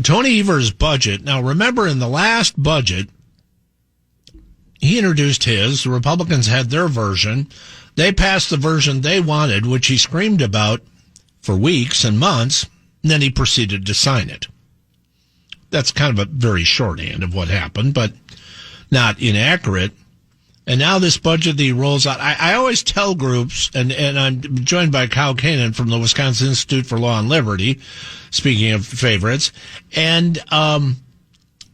Tony Evers' budget. Now, remember in the last budget, he introduced his. The Republicans had their version. They passed the version they wanted, which he screamed about for weeks and months, and then he proceeded to sign it. That's kind of a very shorthand of what happened, but not inaccurate. And now this budget that he rolls out, I always tell groups, and I'm joined by Kyle Koenen from the Wisconsin Institute for Law and Liberty, speaking of favorites, and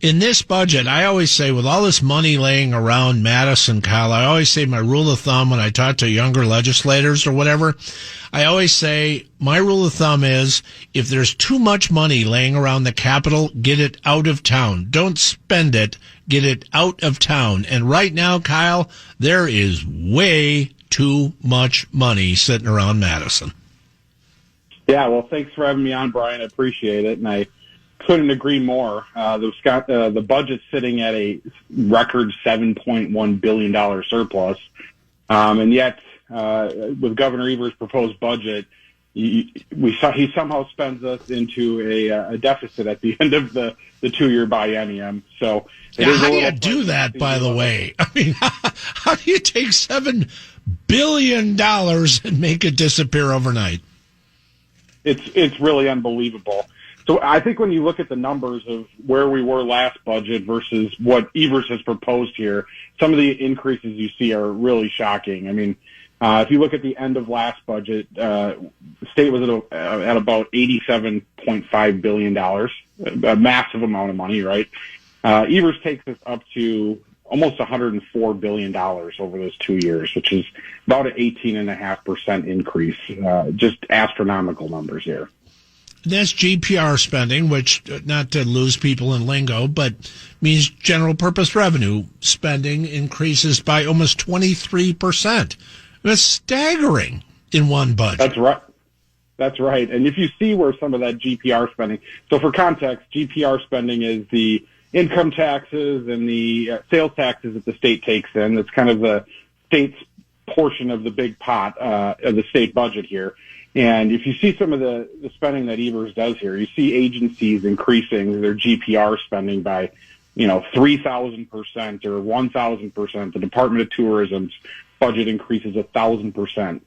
in this budget, I always say, with all this money laying around Madison, Kyle, I always say my rule of thumb when I talk to younger legislators or whatever, I always say my rule of thumb is if there's too much money laying around the Capitol, get it out of town. Don't spend it. Get it out of town. And right now, Kyle, there is way too much money sitting around Madison. Yeah, well, thanks for having me on, Brian. I appreciate it. And I couldn't agree more. The budget's sitting at a record $7.1 billion surplus. And yet, with Governor Evers' proposed budget, he somehow spends us into a deficit at the end of the 2-year biennium. So how do you do that, by the way? I mean, how do you take $7 billion and make it disappear overnight? It's really unbelievable. So I think when you look at the numbers of where we were last budget versus what Evers has proposed here, some of the increases you see are really shocking. I mean, if you look at the end of last budget, the state was at about $87.5 billion, a massive amount of money, right? Evers takes us up to almost $104 billion over those 2 years, which is about an 18.5% increase. Just astronomical numbers here. That's GPR spending, which, not to lose people in lingo, but means general purpose revenue spending increases by almost 23%. That's staggering in one budget. That's right. That's right. And if you see where some of that GPR spending, so for context, GPR spending is the income taxes and the sales taxes that the state takes in. That's kind of the state's portion of the big pot of the state budget here. And if you see some of the spending that Evers does here, you see agencies increasing their GPR spending by, 3,000% or 1,000%. The Department of Tourism's budget increases 1,000%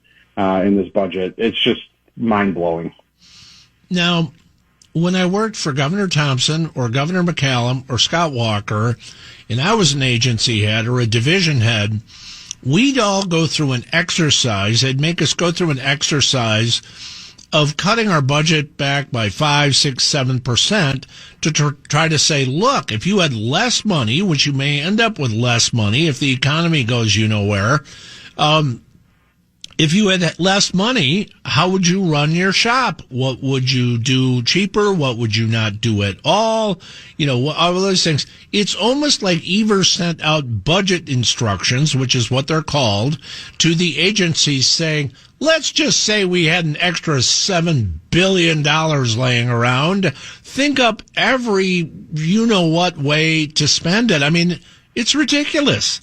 in this budget. It's just mind-blowing. Now, when I worked for Governor Thompson or Governor McCallum or Scott Walker, and I was an agency head or a division head, we'd all go through an exercise. They'd make us go through an exercise of cutting our budget back by 5, 6, 7% to try to say, look, if you had less money, which you may end up with less money if the economy goes where, if you had less money, how would you run your shop? What would you do cheaper? What would you not do at all? All of those things. It's almost like Evers sent out budget instructions, which is what they're called, to the agencies saying, let's just say we had an extra $7 billion laying around. Think up every you-know-what way to spend it. I mean, it's ridiculous.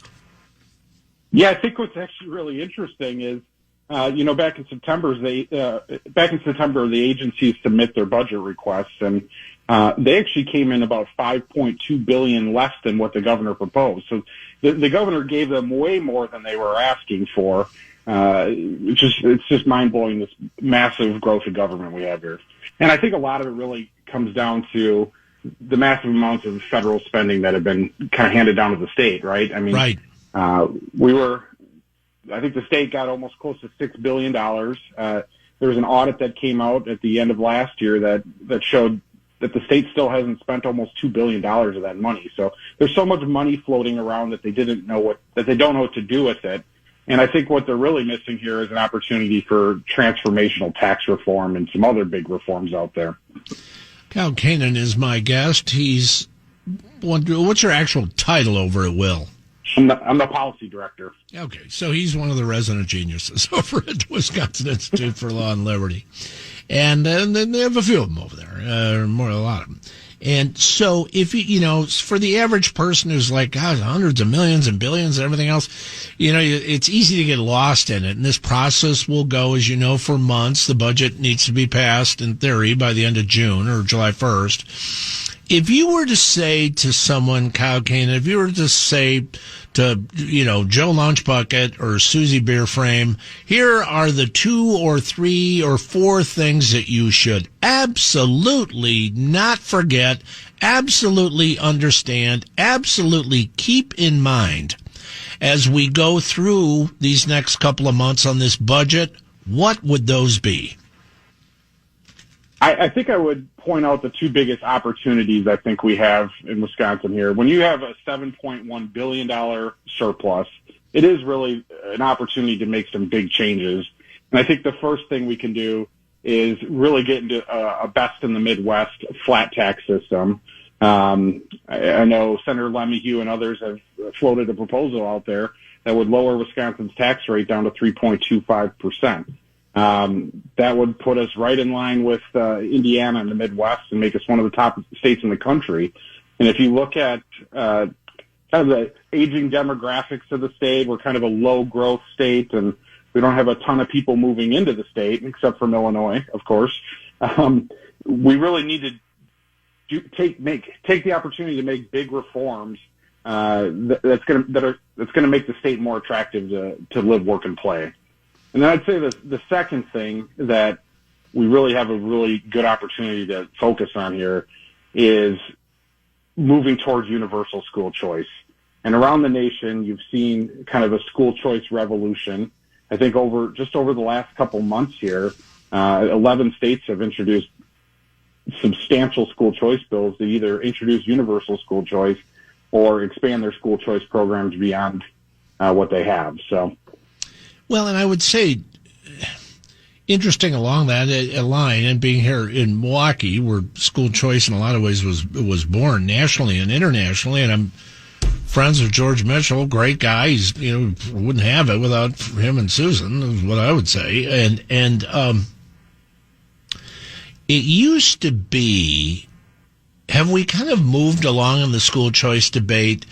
Yeah, I think what's actually really interesting is, back in September, the agencies submit their budget requests, and they actually came in about $5.2 billion less than what the governor proposed. So the governor gave them way more than they were asking for. It's just mind blowing, this massive growth of government we have here. And I think a lot of it really comes down to the massive amounts of federal spending that have been kind of handed down to the state, right? I mean, right. I think the state got almost close to $6 billion. There was an audit that came out at the end of last year that showed that the state still hasn't spent almost $2 billion of that money. So there's so much money floating around that they don't know what to do with it. And I think what they're really missing here is an opportunity for transformational tax reform and some other big reforms out there. Kyle Koenen is my guest. What's your actual title over at Will? I'm the policy director. Okay, so he's one of the resident geniuses over at the Wisconsin Institute for Law and Liberty. And then they have a few of them over there, a lot of them. And so if for the average person who's like, God, hundreds of millions and billions and everything else, it's easy to get lost in it. And this process will go, as you know, for months. The budget needs to be passed, in theory, by the end of June or July 1st. If you were to say to someone, Kyle Koenen, if you were to say to, Joe Lunchbucket or Susie Beerframe, here are the 2 or 3 or 4 things that you should absolutely not forget, absolutely understand, absolutely keep in mind as we go through these next couple of months on this budget, what would those be? I think I would point out the 2 biggest opportunities I think we have in Wisconsin here. When you have a $7.1 billion surplus, it is really an opportunity to make some big changes. And I think the first thing we can do is really get into a best in the Midwest flat tax system. I know Senator Lemieux and others have floated a proposal out there that would lower Wisconsin's tax rate down to 3.25%. That would put us right in line with Indiana and the Midwest and make us one of the top states in the country. And if you look at kind of the aging demographics of the state, we're kind of a low-growth state, and we don't have a ton of people moving into the state, except from Illinois, of course. We really need to take the opportunity to make big reforms that's going to make the state more attractive to live, work, and play. And then I'd say the second thing that we really have a really good opportunity to focus on here is moving towards universal school choice. And around the nation, you've seen kind of a school choice revolution. I think over the last couple months here, 11 states have introduced substantial school choice bills that either introduce universal school choice or expand their school choice programs beyond what they have. So. Well, and I would say, interesting along that line, and being here in Milwaukee, where school choice in a lot of ways was born nationally and internationally, and I'm friends with George Mitchell, great guy. He's wouldn't have it without him and Susan, is what I would say. And it used to be, have we kind of moved along in the school choice debate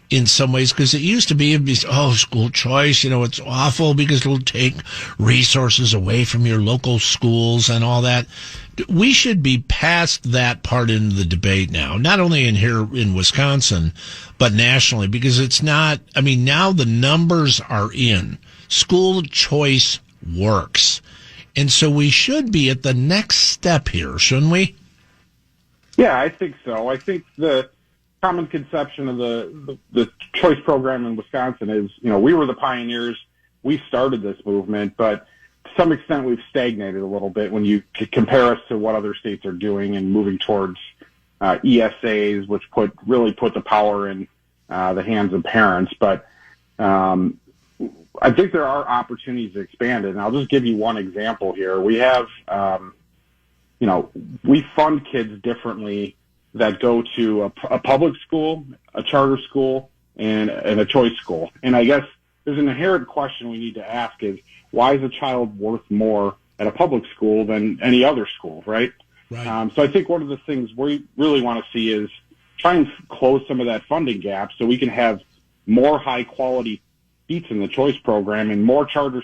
in some ways? Because it used to be, school choice, it's awful because it'll take resources away from your local schools and all that. We should be past that part in the debate now, not only in here in Wisconsin, but nationally, because it's not, now the numbers are in. School choice works. And so we should be at the next step here, shouldn't we? Yeah, I think so. I think the common conception of the choice program in Wisconsin is, we were the pioneers. We started this movement, but to some extent we've stagnated a little bit when you compare us to what other states are doing and moving towards ESAs, which really put the power in the hands of parents. But I think there are opportunities to expand it, and I'll just give you one example here. We have, we fund kids differently that go to a public school, a charter school, and a choice school. And I guess there's an inherent question we need to ask is, why is a child worth more at a public school than any other school, right? Right. So I think one of the things we really want to see is try and close some of that funding gap so we can have more high-quality seats in the choice program and more charter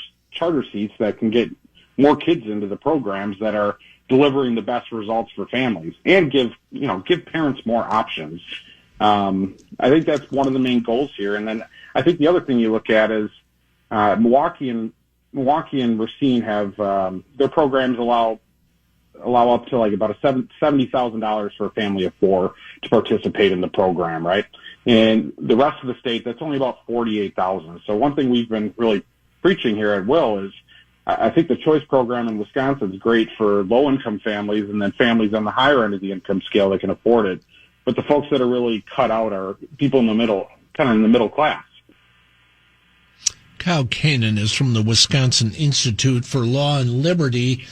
seats that can get more kids into the programs that are delivering the best results for families and give parents more options. I think that's one of the main goals here. And then I think the other thing you look at is Milwaukee and Racine have their programs allow up to like about $70,000 for a family of 4 to participate in the program, right? And the rest of the state, that's only about $48,000. So one thing we've been really preaching here at Will is I think the choice program in Wisconsin is great for low-income families and then families on the higher end of the income scale that can afford it. But the folks that are really cut out are people in the middle, kind of in the middle class. Kyle Koenen is from the Wisconsin Institute for Law and Liberty.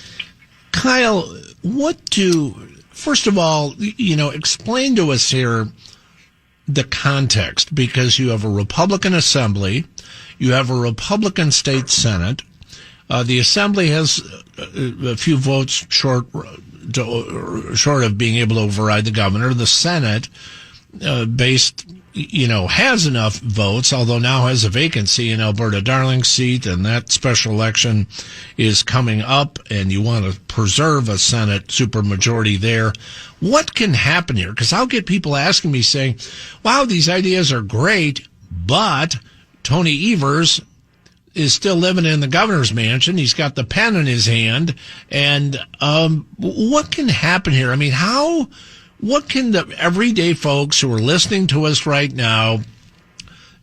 Kyle, first of all, explain to us here the context, because you have a Republican Assembly, you have a Republican State Senate. The Assembly has a few votes short of being able to override the governor. The Senate, based has enough votes, although now has a vacancy in Alberta Darling's seat, and that special election is coming up, and you want to preserve a Senate supermajority there. What can happen here? Because I'll get people asking me saying, wow, these ideas are great, but Tony Evers is still living in the governor's mansion. He's got the pen in his hand. And what can happen here? I mean, what can the everyday folks who are listening to us right now,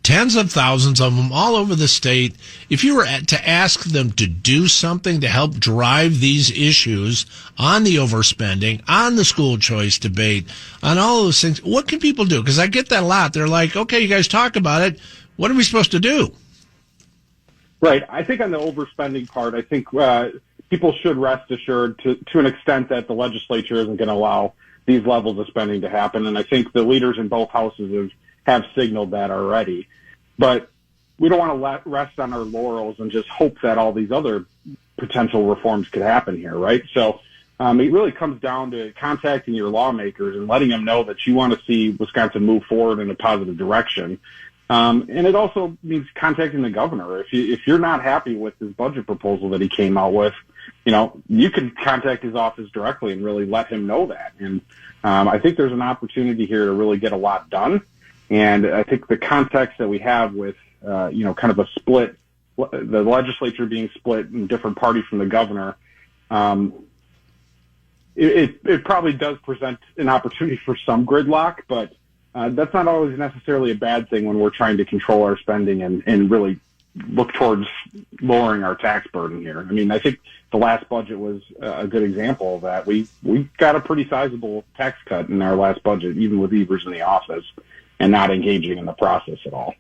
tens of thousands of them all over the state, if you were to ask them to do something to help drive these issues on the overspending, on the school choice debate, on all those things, what can people do? Because I get that a lot. They're like, okay, you guys talk about it. What are we supposed to do? Right. I think on the overspending part, I think people should rest assured to an extent that the legislature isn't going to allow these levels of spending to happen. And I think the leaders in both houses have signaled that already. But we don't want to rest on our laurels and just hope that all these other potential reforms could happen here, right? So it really comes down to contacting your lawmakers and letting them know that you want to see Wisconsin move forward in a positive direction. And it also means contacting the governor. If you're not happy with his budget proposal that he came out with, you can contact his office directly and really let him know that. And I think there's an opportunity here to really get a lot done. And I think the context that we have with, kind of a split, the legislature being split in different parties from the governor, it probably does present an opportunity for some gridlock, but that's not always necessarily a bad thing when we're trying to control our spending and really look towards lowering our tax burden here. I mean, I think the last budget was a good example of that. We got a pretty sizable tax cut in our last budget, even with Evers in the office and not engaging in the process at all.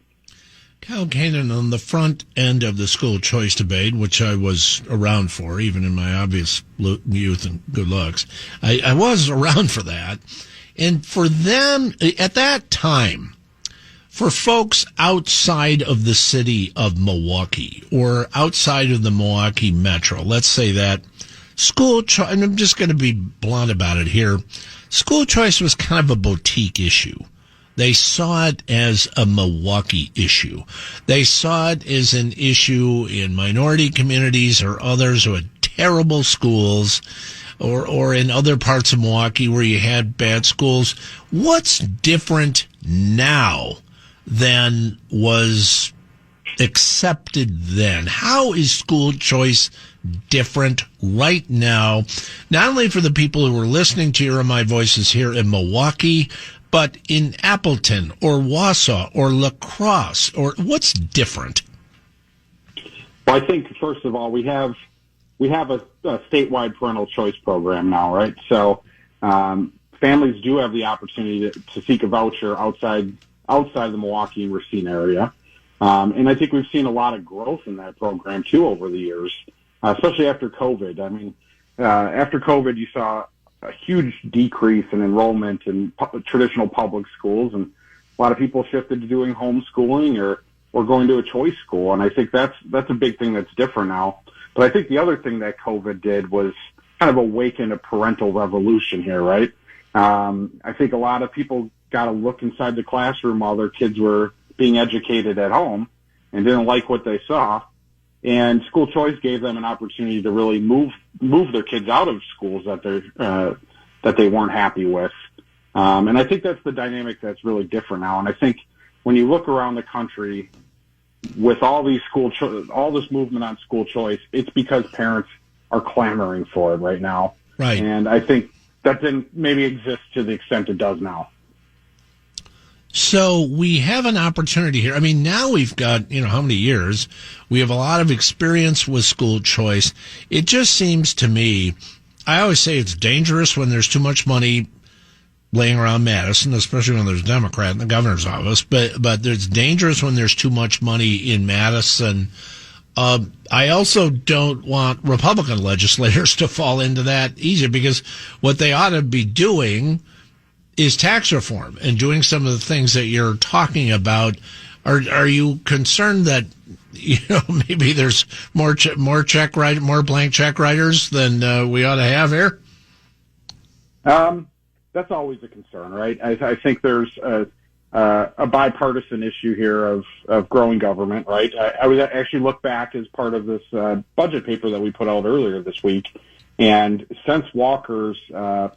Kyle Koenen, on the front end of the school choice debate, which I was around for, even in my obvious youth and good looks, I was around for that. And for them, at that time, for folks outside of the city of Milwaukee or outside of the Milwaukee metro, let's say that school choice, and I'm just going to be blunt about it here, school choice was kind of a boutique issue. They saw it as a Milwaukee issue. They saw it as an issue in minority communities or others who had terrible schools, or in other parts of Milwaukee where you had bad schools. What's different now than was accepted then? How is school choice different right now, not only for the people who are listening to your and my voices here in Milwaukee, but in Appleton or Wausau or La Crosse, or what's different? Well, I think, first of all, we have a statewide parental choice program now, right? So families do have the opportunity to seek a voucher outside the Milwaukee and Racine area. And I think we've seen a lot of growth in that program, too, over the years, especially after COVID. I mean, after COVID, you saw a huge decrease in enrollment in traditional public schools, and a lot of people shifted to doing homeschooling or going to a choice school. And I think that's a big thing that's different now. But I think the other thing that COVID did was kind of awaken a parental revolution here, right? I think a lot of people got to look inside the classroom while their kids were being educated at home and didn't like what they saw. And school choice gave them an opportunity to really move their kids out of schools that they weren't happy with. And I think that's the dynamic that's really different now. And I think when you look around the country with all these all this movement on school choice, it's because parents are clamoring for it right now. Right. And I think that didn't maybe exist to the extent it does now. So we have an opportunity here. I mean, now we've got, how many years? We have a lot of experience with school choice. It just seems to me, I always say it's dangerous when there's too much money laying around Madison, especially when there's a Democrat in the governor's office. But it's dangerous when there's too much money in Madison. I also don't want Republican legislators to fall into that either, because what they ought to be doing is tax reform and doing some of the things that you're talking about. Are you concerned that maybe there's more blank check writers than we ought to have here? That's always a concern, right? I think there's a bipartisan issue here of growing government, right? I was actually looked back as part of this budget paper that we put out earlier this week, and since Walker's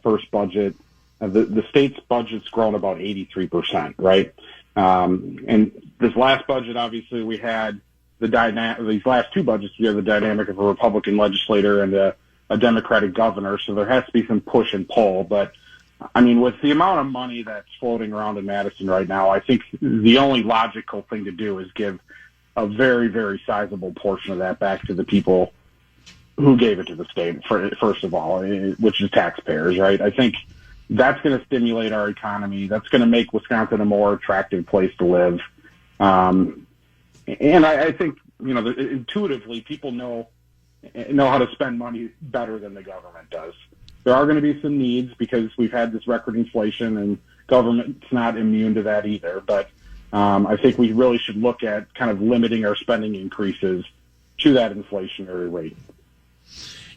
first budget, the state's budget's grown about 83%, right? And this last budget, obviously, we had these last two budgets, we have the dynamic of a Republican legislator and a Democratic governor, so there has to be some push and pull. But, I mean, with the amount of money that's floating around in Madison right now, I think the only logical thing to do is give a very, very sizable portion of that back to the people who gave it to the state, first of all, which is taxpayers, right? I think that's going to stimulate our economy. That's going to make Wisconsin a more attractive place to live. And I think, you know, intuitively people know how to spend money better than the government does. There are going to be some needs because we've had this record inflation, and government's not immune to that either. But I think we really should look at kind of limiting our spending increases to that inflationary rate.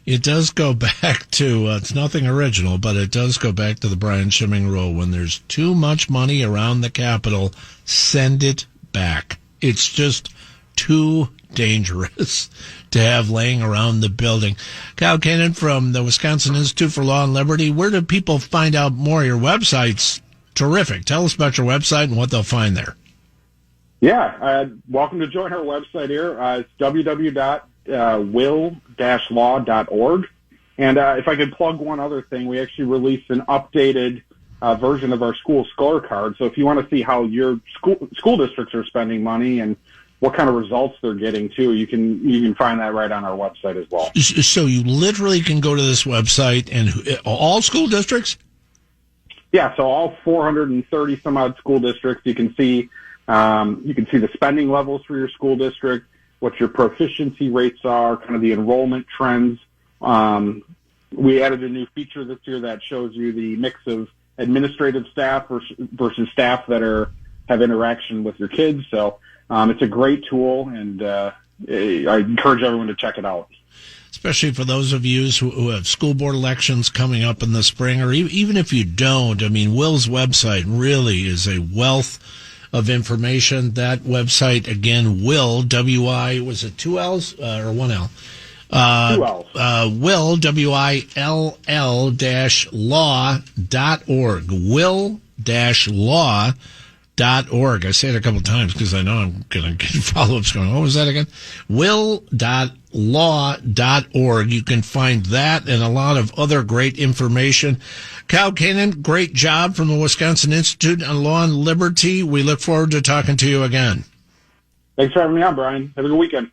It does go back to, it's nothing original, but it does go back to the Brian Schimming rule. When there's too much money around the Capitol, send it back. It's just too dangerous to have laying around the building. Kyle Koenen from the Wisconsin Institute for Law and Liberty. Where do people find out more? Your website's terrific. Tell us about your website and what they'll find there. Yeah, welcome to join our website here. It's www.will-law.org. And if I could plug one other thing, we actually released an updated version of our school scorecard. So if you want to see how your school districts are spending money and what kind of results they're getting too, you can find that right on our website as well. So you literally can go to this website and all school districts? Yeah, so all 430 some odd school districts. You can see the spending levels for your school district, what your proficiency rates are, kind of the enrollment trends. We added a new feature this year that shows you the mix of administrative staff versus staff that have interaction with your kids. So it's a great tool, and I encourage everyone to check it out. Especially for those of you who have school board elections coming up in the spring, or even if you don't. I mean, Will's website really is a wealth of information. That website, again, Will, W-I, was it two L's or one L? Two L's. Will, will-law.org. Will-law.org. I say it a couple of times because I know I'm going to get follow-ups going, what was that again? Will.law.org. You can find that and a lot of other great information. Kyle Koenen, great job from the Wisconsin Institute on Law and Liberty. We look forward to talking to you again. Thanks for having me on, Brian. Have a good weekend.